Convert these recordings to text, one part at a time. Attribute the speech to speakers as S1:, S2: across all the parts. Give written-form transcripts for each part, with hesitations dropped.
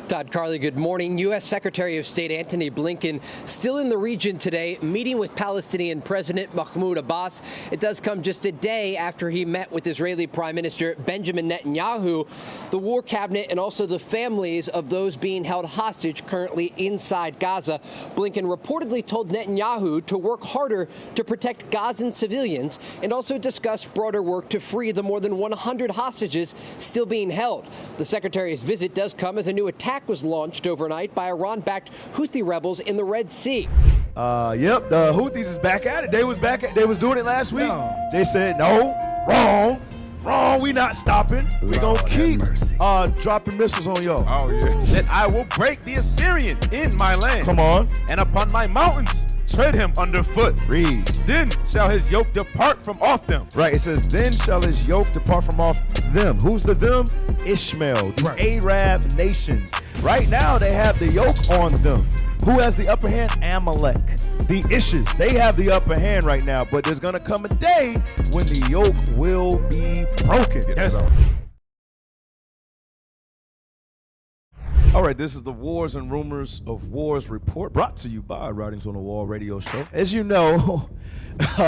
S1: Todd Carley, good morning. U.S. Secretary of State Antony Blinken still in the region today, meeting with Palestinian President Mahmoud Abbas. It does come just a day after he met with Israeli Prime Minister Benjamin Netanyahu, the war cabinet, and also the families of those being held hostage currently inside Gaza. Blinken reportedly told Netanyahu to work harder to protect Gazan civilians and also discuss broader work to free the more than 100 hostages still being held. The secretary's visit does come as a new attack was launched overnight by Iran-backed Houthi rebels in the Red Sea.
S2: Yep, the Houthis is back at it. They was doing it last week. No. They said, no, wrong, we not stopping. We gonna keep dropping missiles on y'all.
S3: Oh, yeah.
S4: That I will break the Assyrian in my land.
S2: Come on.
S4: And upon my mountains tread him underfoot.
S2: Read.
S4: Then shall his yoke depart from off them.
S2: Right, it says, then shall his yoke depart from off them. Who's the them? Ishmael, the Arab nations. Right now, they have the yoke on them. Who has the upper hand? Amalek. The Ishes, they have the upper hand right now, but there's gonna come a day when the yoke will be broken.
S3: Yes.
S2: All right, this is the Wars and Rumors of Wars report, brought to you by Writings on the Wall radio show. As you know,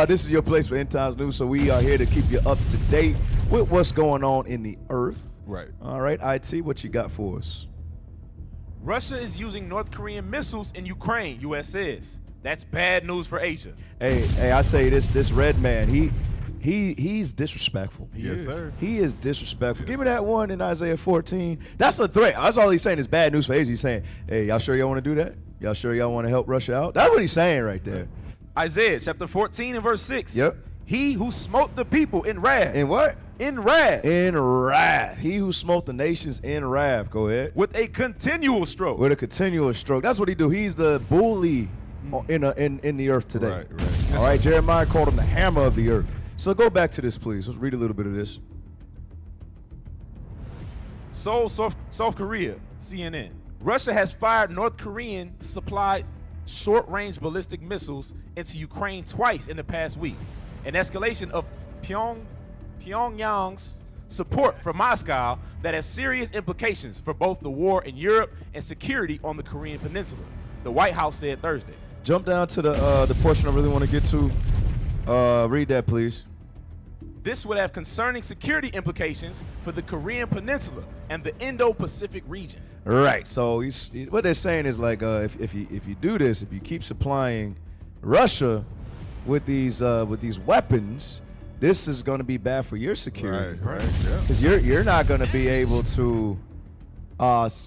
S2: this is your place for end times news, so we are here to keep you up to date with what's going on in the earth.
S3: Right.
S2: All right, IT, what you got for us?
S4: Russia is using North Korean missiles in Ukraine, U.S. says. That's bad news for Asia.
S2: Hey, I tell you this red man, he's disrespectful.
S3: Yes, sir.
S2: He is disrespectful.
S3: Yes,
S2: Give me that one in Isaiah 14. That's a threat. That's all he's saying is bad news for Asia. He's saying, hey, y'all sure y'all want to do that? Y'all sure y'all want to help Russia out? That's what he's saying right there.
S4: Isaiah chapter 14 and verse 6.
S2: Yep.
S4: He who smote the people in wrath.
S2: In what?
S4: In wrath.
S2: In wrath. He who smote the nations in wrath. Go ahead.
S4: With a continual stroke.
S2: With a continuous stroke. That's what he do. He's the bully in the earth today.
S3: Right.
S2: All right, Jeremiah called him the hammer of the earth. So go back to this, please. Let's read a little bit of this.
S4: Seoul, South Korea, CNN. Russia has fired North Korean supplied short-range ballistic missiles into Ukraine twice in the past week. An escalation of Pyongyang's support for Moscow that has serious implications for both the war in Europe and security on the Korean Peninsula, the White House said Thursday.
S2: Jump down to the portion I really want to get to. Read that, please.
S4: This would have concerning security implications for the Korean Peninsula and the Indo-Pacific region.
S2: Right. So what they're saying is like, if you do this, if you keep supplying Russia with these weapons, this is going to be bad for your security.
S3: Right. Yeah.
S2: Because you're not going to be able to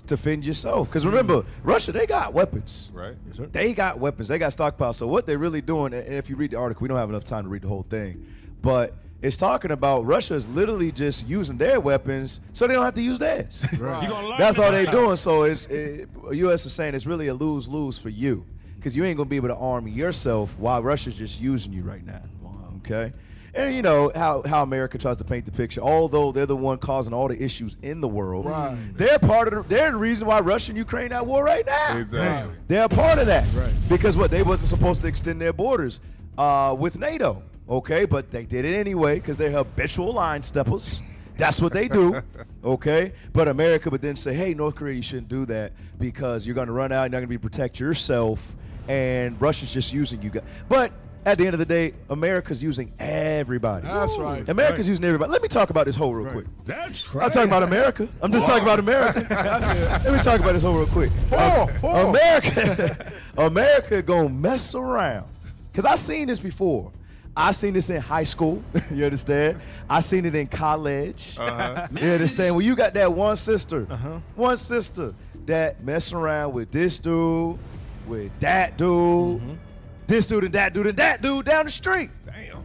S2: defend yourself. Because remember, Russia, they got weapons.
S3: Right.
S2: Yes, sir. They got weapons. They got stockpiles. So what they're really doing, and if you read the article, we don't have enough time to read the whole thing, but it's talking about Russia is literally just using their weapons so they don't have to use theirs.
S3: Right.
S2: That's all they're doing. So U.S. is saying it's really a lose-lose for you, because you ain't going to be able to arm yourself while Russia's just using you right now. Okay? And you know how America tries to paint the picture. Although they're the one causing all the issues in the world,
S3: Right.
S2: they're the reason why Russia and Ukraine at war right now.
S3: Exactly.
S2: They're a part of that.
S3: Right.
S2: Because what, they wasn't supposed to extend their borders with NATO. Okay, but they did it anyway because they're habitual line steppers. That's what they do. Okay, but America would then say, hey, North Korea, you shouldn't do that because you're going to run out, you're not going to be able to protect yourself, and Russia's just using you guys. But at the end of the day, America's using everybody.
S3: That's right.
S2: America's using everybody. Let me talk about this whole real quick.
S3: That's
S2: I'm talking about America. I'm just talking about America. Let me talk about this whole real quick. America gonna mess around. Because I've seen this before. I seen this in high school, you understand? I seen it in college, you understand? When you got that one sister that messing around with this dude, with that dude, this dude and that dude and that dude down the street.
S3: Damn.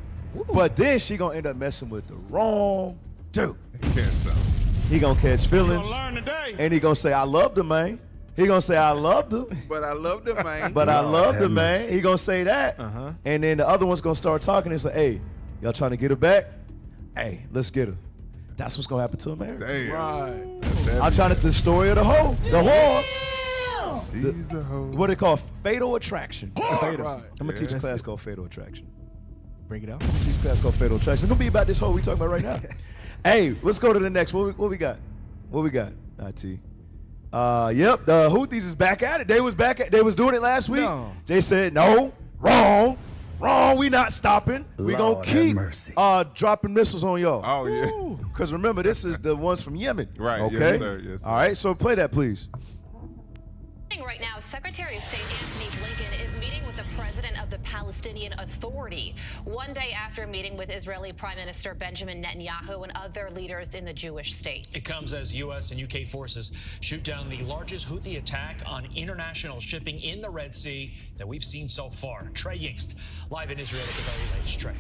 S2: But then she gonna end up messing with the wrong dude.
S3: He can't sell.
S2: He gonna catch feelings,
S4: Learn today.
S2: and he gonna say, I loved her, man. He gonna say, I loved her.
S3: But I loved him, man.
S2: But I loved her, man. He gonna say that. And then the other one's gonna start talking and say, hey, y'all trying to get her back? Hey, let's get her. That's what's gonna happen to America.
S3: Damn.
S2: Right. I'm trying to tell the story of the hoe. The whore.
S3: She's a hoe.
S2: What they call fatal attraction.
S3: Right.
S2: I'm gonna teach a class called fatal attraction.
S4: Bring it out.
S2: I'm gonna teach a class called fatal attraction. It's gonna be about this hoe we talking about right now. Hey, let's go to the next. What we got? What we got? IT. Yep, the Houthis is back at it. They was doing it last week.
S5: No.
S2: They said, no, wrong, we not stopping. We gonna
S5: Lord
S2: keep
S5: have mercy.
S2: dropping missiles on y'all.
S3: Oh, yeah.
S2: Because remember, this is the ones from Yemen.
S3: Right,
S2: Okay.
S3: yes, sir, yes, sir.
S2: All right, so play that, please.
S6: Right now, Secretary of State Antony Blinken is meeting with the president of the Palestinian Authority, one day after meeting with Israeli Prime Minister Benjamin Netanyahu and other leaders in the Jewish state.
S7: It comes as U.S. and UK forces shoot down the largest Houthi attack on international shipping in the Red Sea that we've seen so far. Trey Yingst, live in Israel at the very latest. Trey.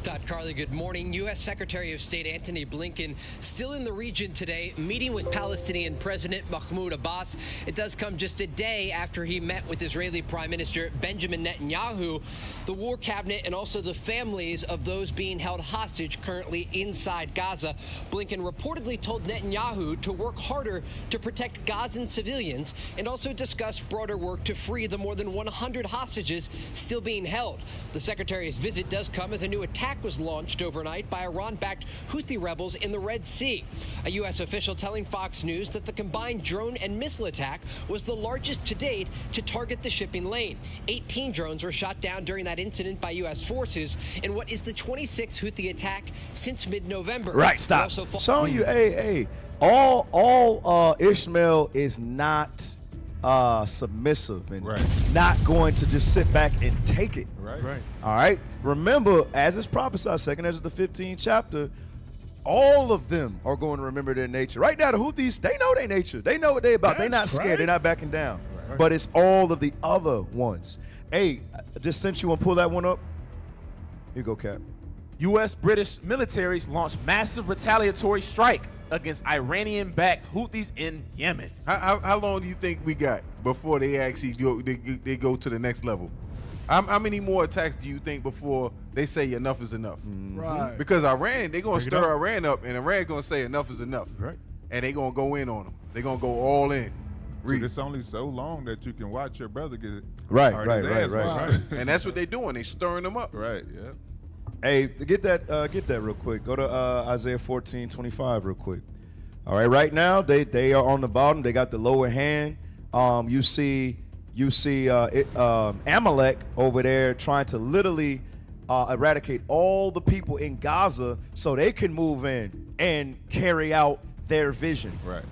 S1: Todd Carley, good morning. U.S. Secretary of State Antony Blinken still in the region today, meeting with Palestinian President Mahmoud Abbas. It does come just a day after he met with Israeli Prime Minister Benjamin Netanyahu, the war cabinet, and also the families of those being held hostage currently inside Gaza. Blinken reportedly told Netanyahu to work harder to protect Gazan civilians and also discuss broader work to free the more than 100 hostages still being held. The secretary's visit does come as a new attack was launched overnight by Iran-backed Houthi rebels in the Red Sea. A U.S. official telling Fox News that the combined drone and missile attack was the largest to date to target the shipping lane. 18 drones were shot down during that incident by U.S. forces in what is the 26th Houthi attack since mid-November.
S2: Right, stop. Showing you, hey, all Ishmael is not submissive and not going to just sit back and take it.
S3: Right.
S2: All right. Remember, as it's prophesied, 2 Ezra the 15th chapter, all of them are going to remember their nature. Right now, the Houthis, they know their nature. They know what they're about. They're not scared. They're not backing down. Right. But it's all of the other ones. Hey, I just sent you one. Pull that one up. Here you go, Cap.
S4: U.S. British militaries launched massive retaliatory strike against Iranian-backed Houthis in Yemen.
S3: How long do you think we got before they actually they go to the next level? How many more attacks do you think before they say enough is enough?
S5: Right.
S3: Because Iran, they're going to stir Iran up, and Iran's going to say enough is enough.
S2: Right.
S3: And they're going to go in on them. They're going to go all in.
S8: So it's only so long that you can watch your brother get
S2: Right.
S3: And that's what they're doing. They stirring them up.
S8: Right, yeah.
S2: Hey, get that real quick. Go to Isaiah 14:25 real quick. All right, right now they are on the bottom. They got the lower hand. You see Amalek over there trying to literally eradicate all the people in Gaza so they can move in and carry out their vision.
S8: Right.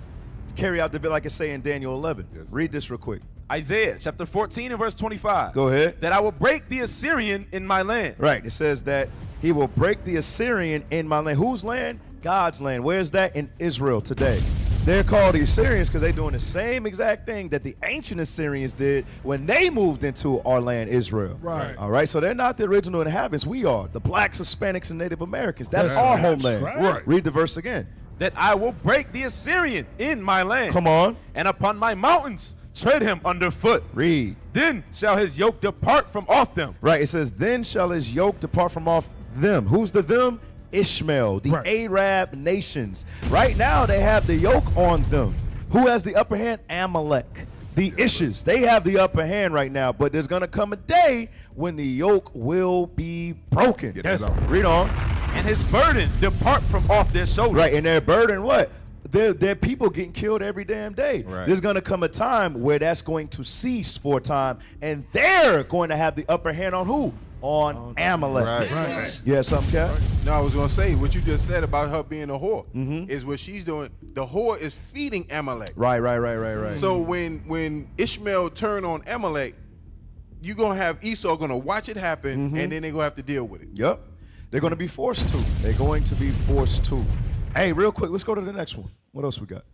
S2: Carry out the like I say in Daniel 11.
S8: Yes,
S2: Read this real quick.
S4: Isaiah chapter 14 and verse 25.
S2: Go ahead.
S4: That I will break the Assyrian in my land.
S2: Right. It says that he will break the Assyrian in my land. Whose land? God's land. Where's that? In Israel today. They're called the Assyrians because they're doing the same exact thing that the ancient Assyrians did when they moved into our land, Israel.
S5: Right.
S2: All right. So they're not the original inhabitants. We are the blacks, Hispanics, and Native Americans. That's our homeland.
S5: Right.
S2: Read the verse again.
S4: That I will break the Assyrian in my land.
S2: Come on.
S4: And upon my mountains tread him underfoot.
S2: Read.
S4: Then shall his yoke depart from off them.
S2: Right. It says, then shall his yoke depart from off them. Who's the them? Ishmael, the Arab nations. Right now, they have the yoke on them. Who has the upper hand? Amalek. The Ishes. They have the upper hand right now, but there's going to come a day when the yoke will be broken.
S8: Yes.
S2: Read on.
S4: And his burden depart from off their shoulders.
S2: Right, and their burden, what? They're people getting killed every damn day.
S8: Right.
S2: There's going to come a time where that's going to cease for a time, and they're going to have the upper hand on who? On Amalek.
S3: Right.
S2: Yeah, something, Cap?
S3: No, I was going to say, what you just said about her being a whore is what she's doing. The whore is feeding Amalek.
S2: Right.
S3: So when Ishmael turn on Amalek, you're going to have Esau going to watch it happen, and then they're going to have to deal with it.
S2: Yep. They're going to be forced to. They're going to be forced to. Hey, real quick, let's go to the next one. What else we got?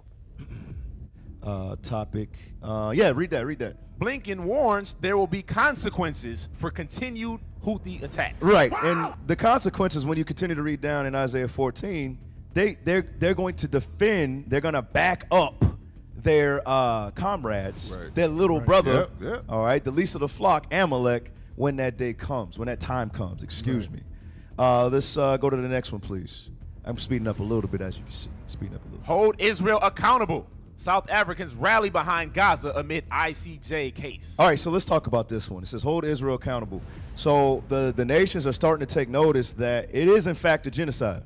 S2: Topic. Yeah, read that.
S4: Blinken warns there will be consequences for continued Houthi attacks.
S2: Right, and the consequences when you continue to read down in Isaiah 14, they're going to defend. They're going to back up their comrades, their little brother.
S8: Yep.
S2: All right, the least of the flock, Amalek, when that day comes, when that time comes. Excuse me. Let's go to the next one, please. I'm speeding up a little bit, as you can see. Speeding up a little.
S4: Hold Israel accountable. South Africans rally behind Gaza amid ICJ case.
S2: All right, so let's talk about this one. It says, hold Israel accountable. So the nations are starting to take notice that it is, in fact, a genocide.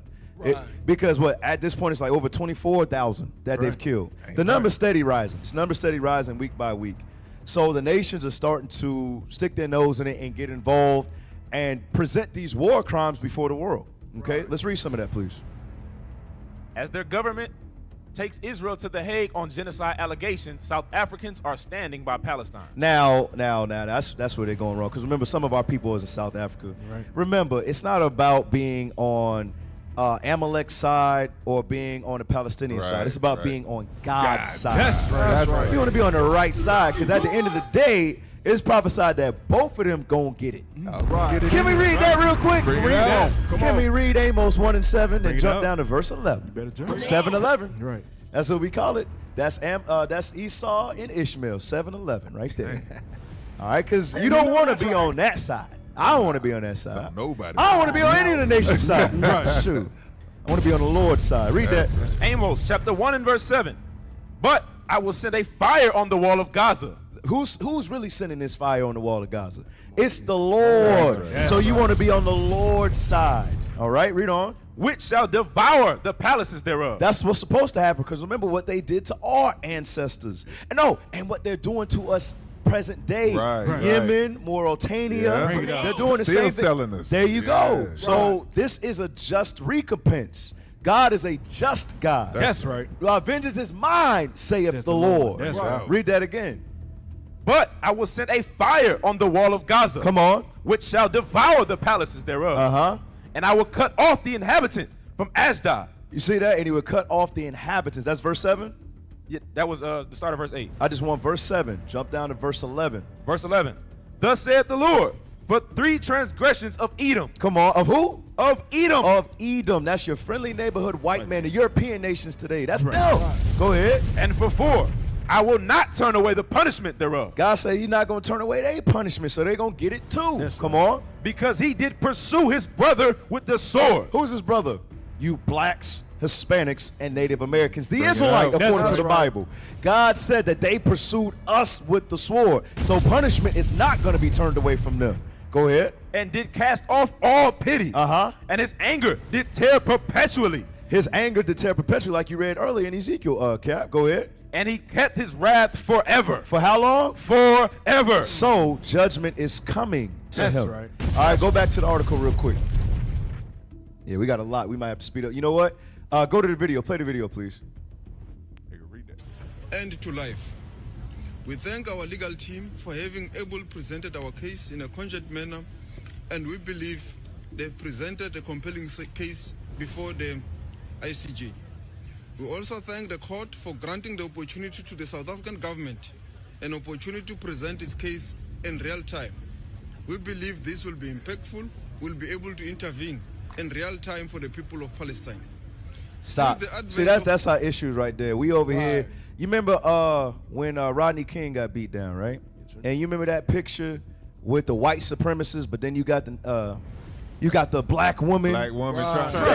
S2: Because at this point it's like over 24,000 that they've killed. The number's steady rising. It's number steady rising week by week. So the nations are starting to stick their nose in it and get involved and present these war crimes before the world. Okay, let's read some of that, please.
S4: As their government takes Israel to The Hague on genocide allegations, South Africans are standing by Palestine.
S2: Now, that's where they're going wrong. Because remember, some of our people is in South Africa. Remember, it's not about being on Amalek's side or being on the Palestinian side. It's about being on God's side.
S3: That's right.
S2: You want to be on the right side, because at the end of the day, it's prophesied that both of them gonna get it. Can we read that real quick? Can we read Amos 1:7 and jump down to verse 11? 7:11.
S5: Right.
S2: That's what we call it. That's Esau and Ishmael. 7:11 right there. All right, because you don't want to be on that side. I don't want to be on that side.
S8: Nobody.
S2: I don't want to be on any of the nation's side. Shoot. I want to be on the Lord's side. Read that.
S4: Amos chapter 1 and verse 7. But I will send a fire on the wall of Gaza.
S2: Who's really sending this fire on the wall of Gaza? It's the Lord. So you want to be on the Lord's side. All right, read on.
S4: Which shall devour the palaces thereof.
S2: That's what's supposed to happen, because remember what they did to our ancestors. And what they're doing to us present day. Yemen, Mauritania, they're doing the same thing.
S8: Selling us.
S2: There you go. So this is a just recompense. God is a just God.
S5: That's right.
S2: Vengeance is mine, saith the Lord.
S5: That's right.
S2: Read that again.
S4: But I will send a fire on the wall of Gaza.
S2: Come on.
S4: Which shall devour the palaces thereof. And I will cut off the inhabitant from Ashdod.
S2: You see that? And he would cut off the inhabitants. That's verse 7?
S4: Yeah, that was the start of verse 8.
S2: I just want verse 7. Jump down to verse 11.
S4: Verse 11. Thus saith the Lord, for 3 transgressions of Edom.
S2: Come on. Of who?
S4: Of Edom.
S2: Of Edom. That's your friendly neighborhood white man, the European nations today. That's them. Go ahead.
S4: And for 4, I will not turn away the punishment thereof.
S2: God said he's not going to turn away their punishment, so they're going to get it too. Come on.
S4: Because he did pursue his brother with the sword.
S2: Who's his brother? You blacks, Hispanics, and Native Americans. The Israelite, according to the Bible. God said that they pursued us with the sword. So punishment is not going to be turned away from them. Go ahead.
S4: And did cast off all pity. And his anger did tear perpetually.
S2: His anger did tear perpetually, like you read earlier in Ezekiel, Cap. Go ahead.
S4: And he kept his wrath forever.
S2: For how long?
S4: Forever.
S2: So judgment is coming to him.
S5: Right.
S2: All right, go back to the article real quick. Yeah, we got a lot. We might have to speed up. You know what? Go to the video. Play the video, please.
S8: Read that.
S9: End to life. We thank our legal team for having able presented our case in a cogent manner, and we believe they've presented a compelling case before the ICJ. We also thank the court for granting the opportunity to the South African government an opportunity to present its case in real time. We believe this will be impactful, we'll be able to intervene in real time for the people of Palestine.
S2: Stop. See, that's our issues right there. We over here. You remember when Rodney King got beat down, right? And you remember that picture with the white supremacists, but then you got the black woman.
S8: Black woman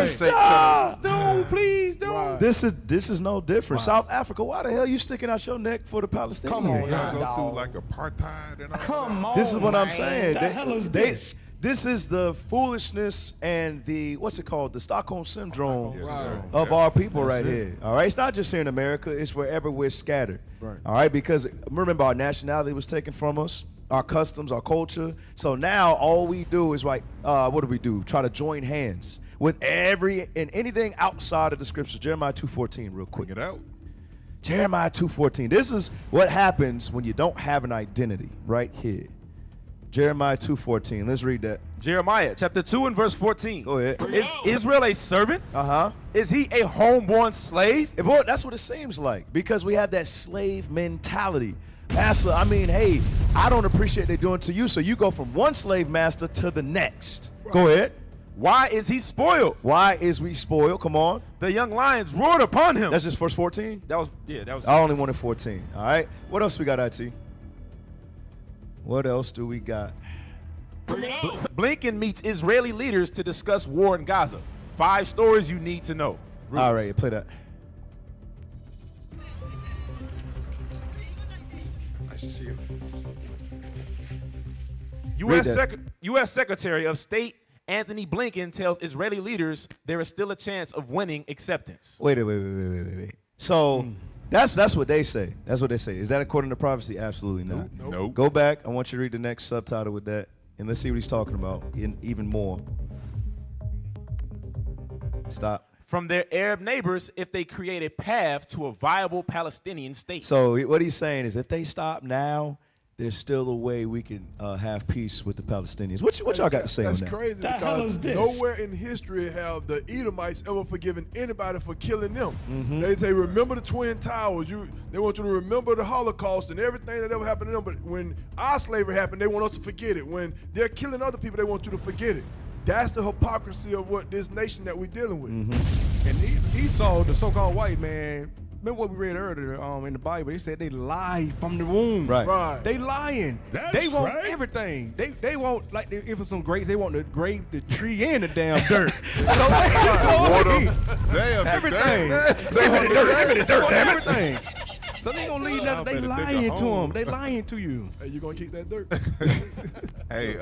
S2: Stop!
S3: No, please don't.
S2: This is no different. South Africa, why the hell you sticking out your neck for the Palestinians?
S8: Come on, go through like apartheid and all.
S5: Come on.
S2: This is what I'm saying.
S5: The hell is this?
S2: This is the foolishness and the, what's it called, the Stockholm Syndrome
S8: Yes,
S2: of our people right here. All right, it's not just here in America, it's wherever we're scattered.
S5: Right.
S2: All right, because remember our nationality was taken from us, our customs, our culture. So now all we do is what do we do? Try to join hands with anything outside of the scriptures. Jeremiah 2:14 real quick.
S8: Bring it out.
S2: Jeremiah 2:14. This is what happens when you don't have an identity right here. Jeremiah 2:14. Let's read that.
S4: Jeremiah chapter 2 and verse 14.
S2: Go ahead.
S4: Is Israel a servant? Is he a homeborn slave?
S2: Boy, that's what it seems like, because we have that slave mentality. Master, I mean, hey, I don't appreciate they're doing to you, so you go from one slave master to the next. Go ahead.
S4: Why is he spoiled?
S2: Why is we spoiled? Come on.
S4: The young lions roared upon him.
S2: That's just verse 14?
S4: That was.
S2: I only wanted 14. All right. What else we got, IT? What else do we got?
S4: Blinken meets Israeli leaders to discuss war in Gaza. 5 stories you need to know.
S2: All right, play that.
S5: Nice to see you.
S4: U.S. Secretary of State Anthony Blinken tells Israeli leaders there is still a chance of winning acceptance.
S2: Wait. So that's what they say. That's what they say. Is that according to prophecy? Absolutely not.
S8: Nope.
S2: Go back. I want you to read the next subtitle with that, and let's see what he's talking about even more. Stop.
S4: From their Arab neighbors if they create a path to a viable Palestinian state.
S2: So what he's saying is if they stop now, there's still a way we can have peace with the Palestinians. What y'all got to say on that?
S5: That's crazy
S10: The hell is
S5: because
S10: this?
S5: nowhere in history have the Edomites ever forgiven anybody for killing them. They remember the Twin Towers. They want you to remember the Holocaust and everything that ever happened to them. But when our slavery happened, they want us to forget it. When they're killing other people, they want you to forget it. That's the hypocrisy of what this nation that we're dealing with.
S10: And Esau, the so-called white man, remember what we read earlier in the Bible? They said they lie from the womb.
S2: Right.
S10: They lying. They want everything. They want, like, if it's some grapes, they want the grape, the tree, and the damn dirt.
S8: Water. Damn.
S10: Everything. They want the dirt. Everything. So they gonna leave nothing. They lying to them. They lying to you.
S5: Hey, you gonna keep that dirt?
S8: Hey,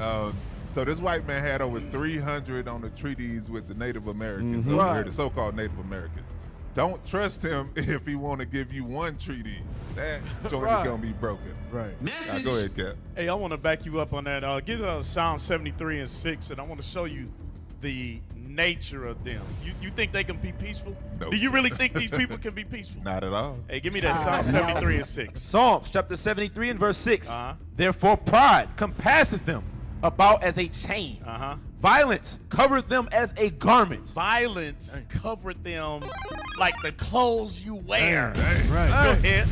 S8: so this white man had over 300 on the treaties with the Native Americans, over
S5: Right.
S8: here, the so-called Native Americans. Don't trust him if he want to give you one treaty. That joint is gonna be broken.
S10: Right.
S8: Now, go ahead, Cap.
S11: Hey, I want to back you up on that. Give Psalm 73 and 6, and I want to show you the nature of them. You think they can be peaceful?
S8: No,
S11: Do you
S8: sir.
S11: really think these people can be peaceful?
S8: Not at all.
S11: Hey, give me that Psalm 73 and 6.
S4: Psalms chapter 73 and verse 6.
S11: Uh-huh.
S4: Therefore pride compasseth them about as a chain.
S11: Uh-huh.
S4: Violence covered them as a garment.
S11: Violence covered them like the clothes you wear.
S10: Right.
S11: Go ahead.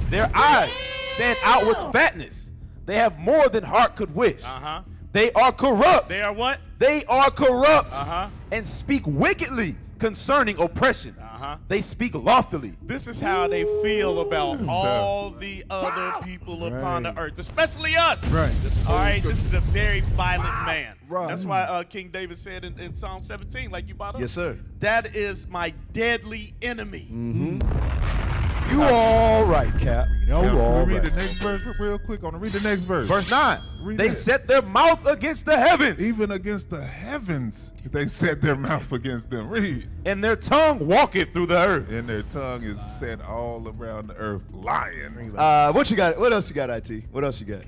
S4: Their eyes stand out with fatness. They have more than heart could wish.
S11: Uh-huh.
S4: They are corrupt.
S11: They are what?
S4: They are corrupt
S11: Uh-huh.
S4: and speak wickedly concerning oppression.
S11: Uh-huh.
S4: They speak loftily.
S11: This is how they feel about all the other people upon the earth, especially us.
S10: Right.
S11: All right, this is a very violent man.
S5: Right.
S11: That's why King David said in Psalm 17, like you brought up.
S2: Yes, sir.
S11: That is my deadly enemy.
S2: You all right, Cap. You
S8: Now,
S2: all
S8: read
S2: right.
S8: the next verse real quick. Read the next verse.
S4: Verse 9.
S8: Read
S4: They
S8: that.
S4: set their mouth against the heavens,
S8: Even against the heavens, they set their mouth against them. Read.
S4: and their tongue walketh through the earth.
S8: And their tongue is set all around the earth, lying.
S2: What you got? What else you got, IT? What else you got?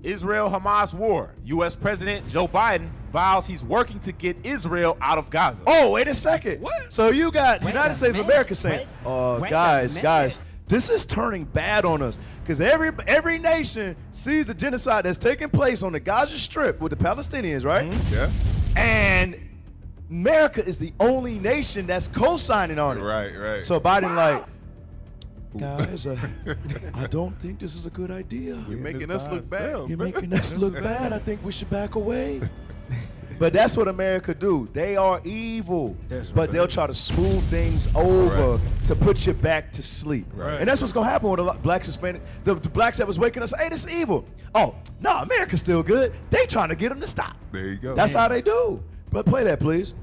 S4: Israel-Hamas war. U.S. President Joe Biden vows he's working to get Israel out of Gaza.
S2: Oh, wait a second. What? So you got United States of America saying, guys, this is turning bad on us. Because every nation sees the genocide that's taking place on the Gaza Strip with the Palestinians, right?
S8: Yeah.
S2: And America is the only nation that's co-signing on it.
S8: Right.
S2: So Biden like, guys, I don't think this is a good idea.
S5: You're making us look bad.
S2: You're making us look bad. I think we should back away. But that's what America do. They are evil. But they'll try to smooth things over to put you back to sleep.
S8: Right.
S2: And that's what's going to happen with a lot blacks, Hispanic, the blacks that was waking us, hey, this is evil. Oh, no, America's still good. They trying to get them to stop.
S8: There you go.
S2: That's how they do. But play that, please.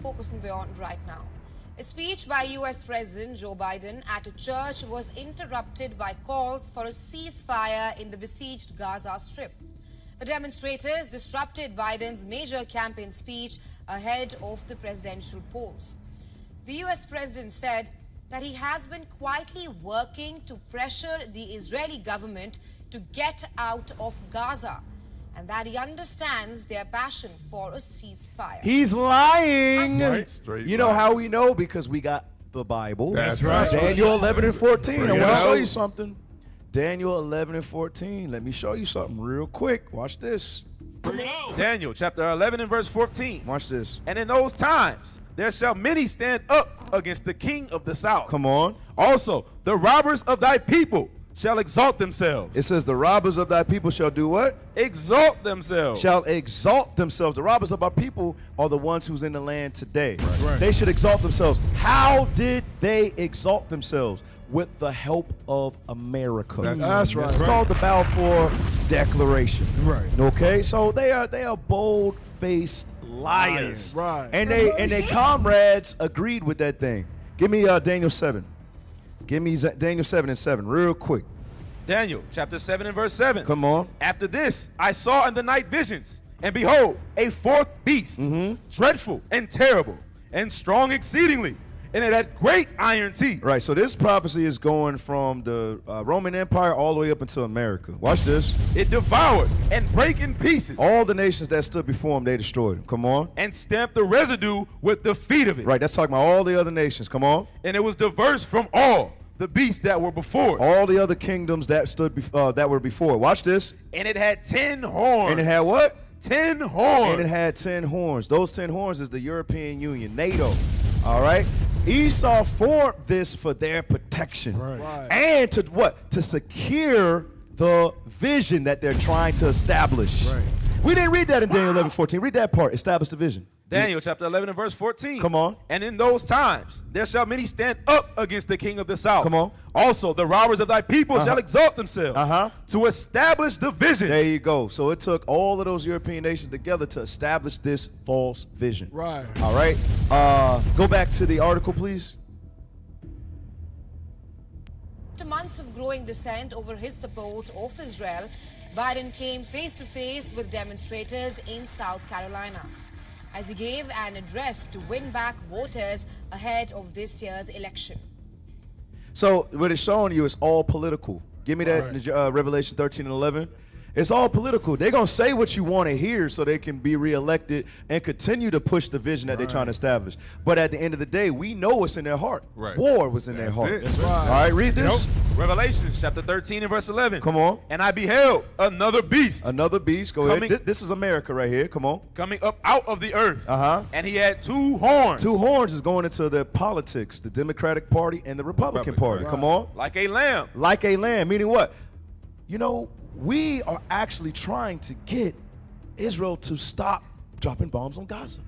S12: Focus and beyond right now. A speech by U.S. President Joe Biden at a church was interrupted by calls for a ceasefire in the besieged Gaza Strip. The demonstrators disrupted Biden's major campaign speech ahead of the presidential polls. The U.S. president said that he has been quietly working to pressure the Israeli government to get out of Gaza, and that he understands their passion for a ceasefire.
S2: He's lying.
S8: Right, straight
S2: You know
S8: lies.
S2: how we know? Because we got the Bible.
S8: That's right.
S2: Daniel 11 and 14. I
S8: Bring
S2: want
S8: it
S2: to show
S8: out.
S2: you something. Daniel 11 and 14. Let me show you something real quick. Watch this.
S4: Daniel chapter 11 and verse 14.
S2: Watch this.
S4: And in those times there shall many stand up against the king of the south.
S2: Come on.
S4: Also, the robbers of thy people shall exalt themselves.
S2: It says the robbers of thy people shall do what?
S4: Exalt themselves.
S2: Shall exalt themselves. The robbers of our people are the ones who's in the land today.
S10: Right.
S2: They should exalt themselves. How did they exalt themselves? With the help of America.
S5: That's right.
S2: It's called the Balfour Declaration.
S10: Right.
S2: Okay, so they are bold-faced liars.
S5: Right.
S2: And they comrades agreed with that thing. Give me Daniel 7. Give me Daniel 7 and 7 real quick.
S4: Daniel chapter 7 and verse 7.
S2: Come on.
S4: After this, I saw in the night visions, and behold, a fourth beast, dreadful and terrible, and strong exceedingly, and it had great iron teeth.
S2: Right, so this prophecy is going from the Roman Empire all the way up into America. Watch this.
S4: It devoured and brake in pieces.
S2: All the nations that stood before him, they destroyed him. Come on.
S4: And stamped the residue with the feet of it.
S2: Right, that's talking about all the other nations. Come on.
S4: And it was diverse from all the beasts that were before.
S2: All the other kingdoms that stood that were before. Watch this.
S4: And it had 10 horns.
S2: And it had what?
S4: 10 horns.
S2: And it had 10 horns. Those 10 horns is the European Union, NATO. All right? Esau formed this for their protection.
S5: Right.
S2: And to what? To secure the vision that they're trying to establish.
S5: Right.
S2: We didn't read that in Daniel 11:14. Read that part. Establish the vision.
S4: Daniel chapter 11 and verse 14.
S2: Come on.
S4: And in those times there shall many stand up against the king of the south.
S2: Come on.
S4: Also the robbers of thy people shall exalt themselves to establish the vision.
S2: There you go. So it took all of those European nations together to establish this false vision.
S5: Right.
S2: All right. Go back to the article, please.
S12: After months of growing dissent over his support of Israel, Biden came face to face with demonstrators in South Carolina as he gave an address to win back voters ahead of this year's election.
S2: So what it's showing you is all political. Give me that Revelation 13 and 11. It's all political. They're going to say what you want to hear so they can be reelected and continue to push the vision that they're trying to establish. But at the end of the day, we know what's in their heart.
S8: Right.
S2: War was in their heart.
S8: That's
S5: right.
S2: All right, read this.
S4: Revelation chapter 13 and verse 11.
S2: Come on.
S4: And I beheld another beast.
S2: Another beast. Go ahead. This is America right here. Come on.
S4: Coming up out of the earth.
S2: Uh-huh.
S4: And he had 2 horns.
S2: 2 horns is going into the politics, the Democratic Party and the Republican Party.
S8: right.
S2: Come on.
S4: Like a lamb.
S2: Like a lamb, meaning what? You know, we are actually trying to get Israel to stop dropping bombs on Gaza.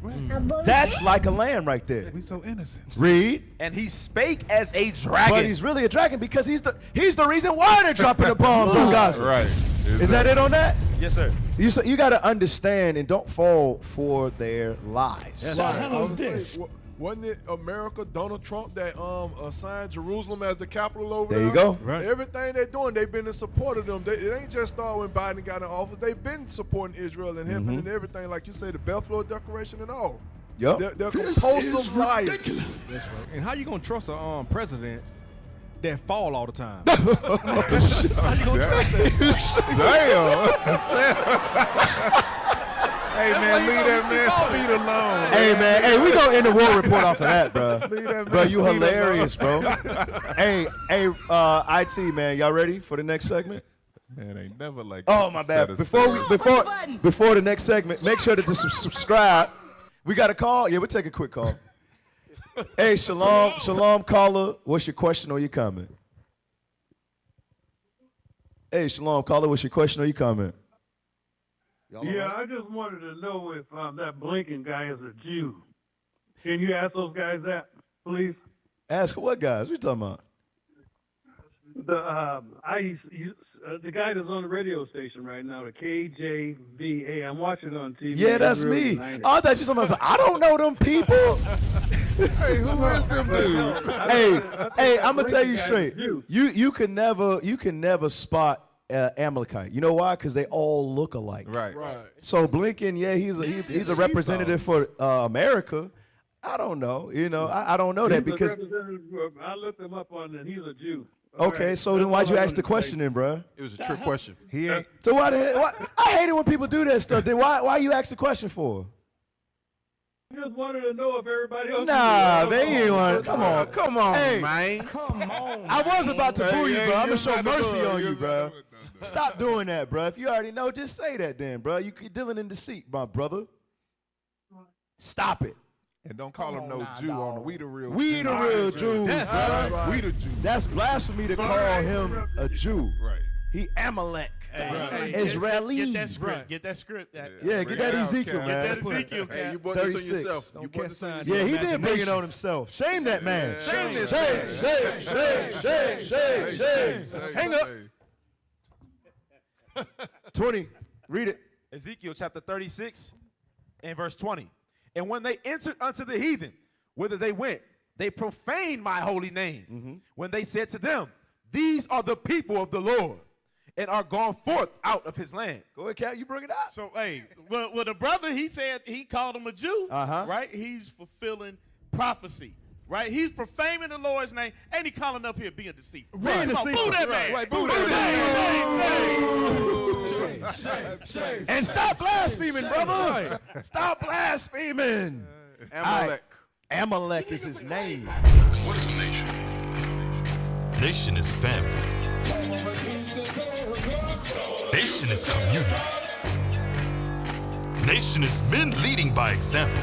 S2: That's like a lamb right there.
S8: We so innocent.
S2: Read.
S4: And he spake as a dragon.
S2: But he's really a dragon because he's the reason why they're dropping the bombs on Gaza.
S8: Right.
S2: Is that it on that?
S4: Yes, sir.
S2: You got to understand and don't fall for their lies.
S5: What the hell is this? Wasn't it America, Donald Trump, that assigned Jerusalem as the capital over there?
S2: There you go.
S5: Right. Everything they're doing, they've been in support of them. It ain't just started when Biden got in office. They've been supporting Israel and helping and everything, like you say, the Balfour Declaration and all.
S2: Yep.
S5: They're compulsive liars.
S10: That's right. And how you gonna trust a president that fall all the time?
S8: Damn. Hey man, leave that man's feet alone.
S2: Hey man, hey, we gonna end the war report off of that, bro.
S8: Leave that
S2: Bro,
S8: man's
S2: you
S8: feet
S2: hilarious,
S8: alone.
S2: bro. hey, IT man, y'all ready for the next segment?
S8: Man, ain't never like.
S2: Oh my bad. Before the next segment, make sure to subscribe. We got a call. Yeah, we'll take a quick call. Hey, shalom caller. What's your question or your comment? Hey, shalom caller. What's your question or your comment?
S13: Yeah, I just wanted to know if that Blinken guy is a Jew. Can you ask those guys that, please?
S2: Ask what guys? What you talking about?
S13: The guy that's on the radio station right now, the KJVA. I'm watching it on TV.
S2: Yeah, that's me. Oh, I thought you were talking about. I don't know them people.
S8: Hey, who is them dudes?
S2: Hey, I'm gonna tell you straight. You can never spot Amalekite. You know why? Because they all look alike.
S8: Right.
S2: So Blinken, yeah, he's a representative for America. I don't know. You know, I don't know that because.
S13: I looked him up on, and he's a Jew.
S2: Okay, so then why'd you ask the question then, bro?
S3: It was a trick question.
S8: He ain't.
S2: So why the hell? I hate it when people do that stuff. Then why you ask the question for?
S13: I just wanted to know if everybody else.
S2: Nah, they ain't want. Come on,
S3: hey, man.
S10: Come on.
S2: I was about to boo you, bro. I'm gonna show mercy on you, bro.
S8: No.
S2: Stop doing that, bro. If you already know, just say that then, bro. You're dealing in deceit, my brother. Stop it.
S8: And don't call him no Jew on the We the Real
S2: We the real Jews.
S8: That's right. We the Jews.
S2: That's blasphemy to call him a Jew.
S8: Right.
S2: He Amalek.
S11: Hey,
S2: Israeli.
S11: Get that script. Get that script.
S2: Yeah, get that Ezekiel, man.
S11: Get that Ezekiel,
S3: Hey, you brought
S2: 36.
S3: this on yourself. You brought this on yourself.
S2: Yeah, he did bring it on himself. Shame that man.
S3: Shame this
S2: Shame. Hang up. 20. Read it.
S4: Ezekiel chapter 36 and verse 20. And when they entered unto the heathen, whither they went, They profaned my holy name when they said to them, these are the people of the Lord and are gone forth out of his land.
S2: Go ahead, Cat. You bring it up.
S11: So, hey, well, the brother, he said he called him a Jew, right? He's fulfilling prophecy, right? He's profaning the Lord's name, and he calling up here being deceitful.
S10: Being deceitful.
S11: Boo that man.
S10: Right, boo that
S2: Shame. And stop blaspheming, brother. Stop blaspheming.
S3: Amalek.
S2: Amalek is his name.
S14: What is a nation? Nation is family. Nation is community. Nation is men leading by example.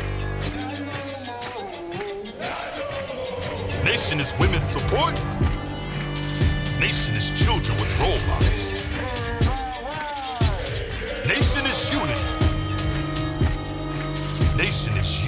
S14: Nation is women's support. Nation is children with role models. Nation is unity. Nation is